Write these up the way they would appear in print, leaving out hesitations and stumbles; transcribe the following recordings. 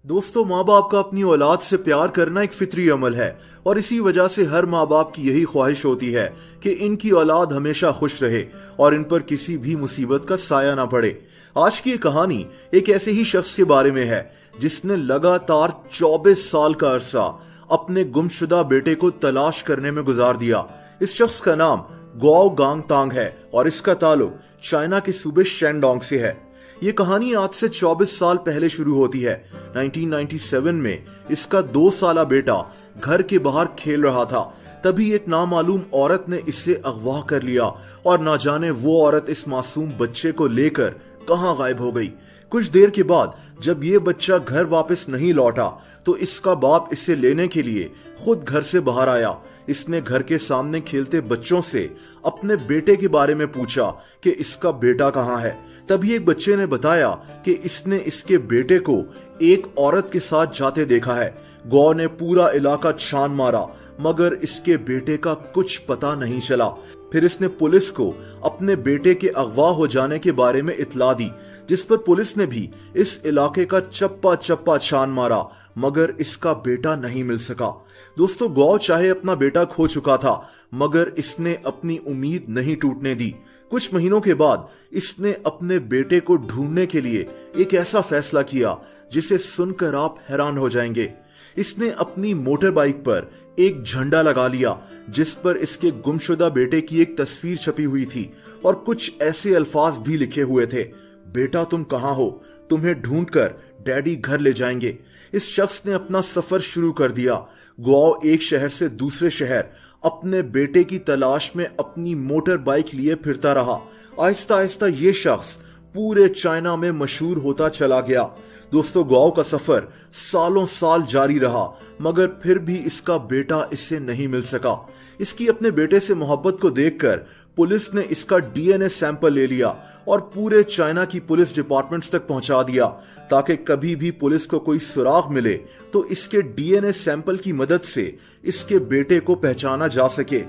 दोस्तों, माँ बाप का अपनी औलाद से प्यार करना एक फितरी अमल है और इसी वजह से हर माँ बाप की यही ख्वाहिश होती है कि इनकी औलाद हमेशा खुश रहे और इन पर किसी भी मुसीबत का साया ना पड़े। आज की ये कहानी एक ऐसे ही शख्स के बारे में है जिसने लगातार 24 साल का अरसा अपने गुमशुदा बेटे को तलाश करने में गुजार दिया। इस शख्स का नाम गौ गांगतांग है और इसका ताल्लुक चाइना के सूबे शेंडोंग से है। ये कहानी आज से 24 साल पहले शुरू होती है। 1997 में इसका 2 साला बेटा घर के बाहर खेल रहा था, तभी एक नामालूम औरत ने इसे अगवा कर लिया और ना जाने वो औरत इस मासूम बच्चे को लेकर कहां गायब हो गई। कुछ देर के बाद जब ये बच्चा घर वापस नहीं लौटा तो इसका बाप इसे लेने के लिए खुद घर से बाहर आया। इसने घर के सामने खेलते बच्चों से अपने बेटे के बारे में पूछा कि इसका बेटा कहाँ है। तभी एक बच्चे ने बताया कि इसने इसके बेटे को एक औरत के साथ जाते देखा है। गौ ने पूरा इलाका छान मारा मगर इसके बेटे का कुछ पता नहीं चला। फिर इसने पुलिस को अपने बेटे के अगवा हो जाने के बारे में इतला दी, जिस पर पुलिस ने भी इस इलाके का चप्पा चप्पा छान मारा मगर इसका बेटा नहीं मिल सका। दोस्तों, गौ चाहे अपना बेटा खो चुका था मगर इसने अपनी उम्मीद नहीं टूटने दी। कुछ महीनों के बाद इसने अपने बेटे को ढूंढने के लिए एक ऐसा फैसला किया जिसे सुनकर आप हैरान हो जाएंगे। इसने अपनी मोटर बाइक पर एक झंडा लगा लिया जिस पर इसके गुमशुदा बेटे की एक तस्वीर छपी हुई थी और कुछ ऐसे अल्फाज भी लिखे हुए थे, बेटा तुम कहां हो, तुम्हें ढूंढकर डैडी घर ले जाएंगे। इस शख्स ने अपना सफर शुरू कर दिया। गौ एक शहर से दूसरे शहर अपने बेटे की तलाश में अपनी मोटर बाइक लिए फिरता रहा। आहिस्ता आहिस्ता ये शख्स पूरे चाइना में मशहूर होता चला गया। दोस्तों, गौ का सफर सालों साल जारी रहा मगर फिर भी इसका बेटा इससे नहीं मिल सका। इसकी अपने बेटे से मोहब्बत को देखकर पुलिस ने इसका डीएनए सैंपल ले लिया और पूरे चाइना की पुलिस डिपार्टमेंट्स तक पहुंचा दिया ताकि कभी भी पुलिस को कोई सुराग मिले तो इसके डीएनए सैंपल की मदद से इसके बेटे को पहचाना जा सके।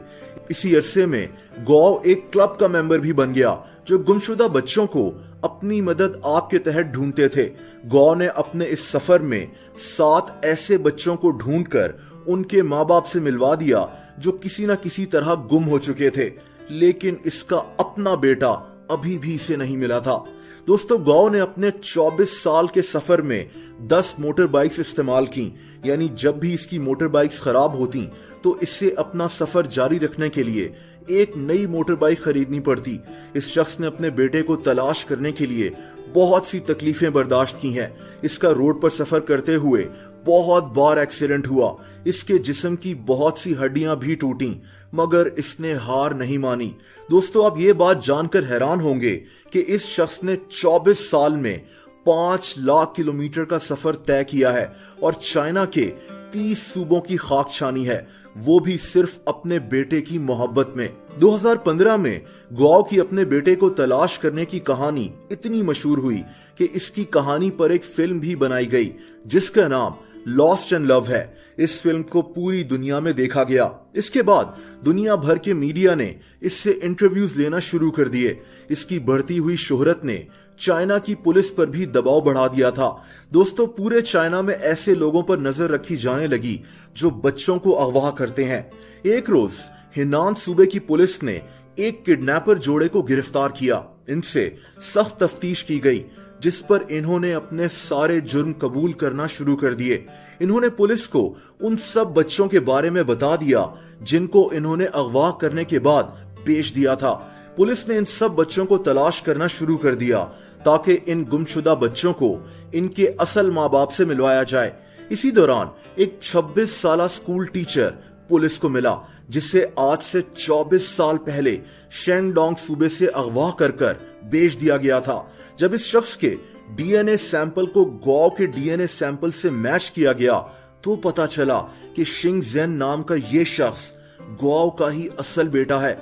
इसी अरसे में गौ एक क्लब का मेंबर भी बन गया जो गुमशुदा बच्चों को अपनी मदद आपके तहत ढूंढते थे। गौ ने अपने इस सफर में 7 ऐसे बच्चों को ढूंढकर उनके माँ बाप से मिलवा दिया जो किसी न किसी तरह गुम हो चुके थे, लेकिन इसका अपना बेटा अभी भी इसे नहीं मिला था। दोस्तों, गौ ने अपने 24 साल के सफर में 10 मोटर बाइक्स इस्तेमाल की, यानी जब भी इसकी मोटर बाइक्स खराब होती तो इससे अपना सफर जारी रखने के लिए एक नई मोटर बाइक खरीदनी पड़ती। इस शख्स ने अपने बेटे को तलाश करने के लिए बहुत सी तकलीफें बर्दाश्त की हैं। इसका रोड पर सफर करते हुए बहुत बार एक्सीडेंट हुआ, इसके जिस्म की बहुत सी हड्डियां भी टूटी मगर इसने हार नहीं मानी। दोस्तों, आप ये बात जानकर हैरान होंगे कि इस शख्स ने 24 साल में 5 लाख किलोमीटर का सफर तय किया है और चाइना के 30 सूबों की खाक छानी है, वो भी सिर्फ अपने बेटे की मोहब्बत में। 2015 में गौ की अपने बेटे को तलाश करने की कहानी इतनी मशहूर हुई कि इसकी कहानी पर एक फिल्म भी बनाई गई जिसका नाम लॉस्ट एंड लव है। इस फिल्म को पूरी दुनिया में देखा गया। इसके बाद दुनिया भर के मीडिया ने इससे इंटरव्यूज लेना शुरू कर दिए। इसकी बढ़ती हुई शोहरत ने चाइना की पुलिस पर भी दबाव बढ़ा दिया था। दोस्तों, पूरे चाइना में ऐसे लोगों पर नजर रखी जाने लगी जो बच्चों को अगवा करते हैं। एक रोज हिनान सूबे की पुलिस ने एक किडनैपर जोड़े को गिरफ्तार किया। इनसे सख्त तफ्तीश की गई जिस पर इन्होंने अपने सारे जुर्म कबूल करना शुरू कर दिए। इन्होंने पुलिस को उन सब बच्चों के बारे में बता दिया जिनको इन्होंने अगवा करने के बाद बेच दिया था। पुलिस ने इन सब बच्चों को तलाश करना शुरू कर दिया ताकि इन गुमशुदा बच्चों को इनके असल माँ बाप से मिलवाया जाए। इसी दौरान एक 26 साला स्कूल टीचर पुलिस को मिला जिसे आज से 24 साल पहले शेंगडोंग सूबे से अगवा कर बेच दिया गया था। जब इस शख्स के डीएनए सैंपल को गौ के डीएनए सैंपल से मैच किया गया तो पता चला कि शिंग जेन नाम का ये शख्स गौ का ही असल बेटा है।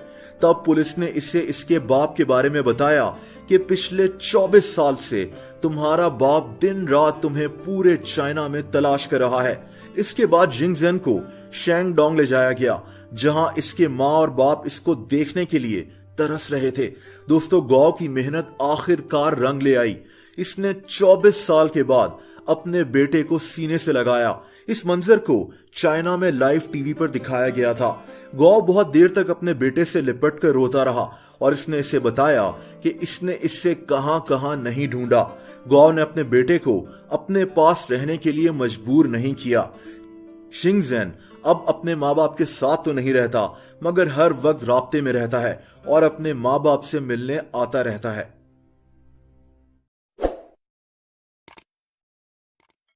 तब पुलिस ने इसे इसके बाप के बारे में बताया कि पिछले 24 साल से तुम्हारा बाप दिन रात तुम्हें पूरे चाइना में तलाश कर रहा है। इसके बाद जिंगजेन को शेंगडोंग ले जाया गया जहां इसके माँ और बाप इसको देखने के लिए तरस रहे थे। दोस्तों, गौ की मेहनत आखिरकार रंग ले आई। इसने 24 साल के बाद अपने बेटे को सीने से लगाया। इस मंजर को चाइना में लाइव टीवी पर दिखाया गया था। गौ बहुत देर तक अपने बेटे से लिपट कर रोता रहा और इसने इसे बताया कि इसने इससे कहां कहां नहीं ढूंढा। गौ ने अपने बेटे को अपने पास रहने के लिए मजबूर नहीं किया। शिंगजेन अब अपने माँ बाप के साथ तो नहीं रहता, मगर हर वक्त राब्ते में रहता है और अपने माँ बाप से मिलने आता रहता है।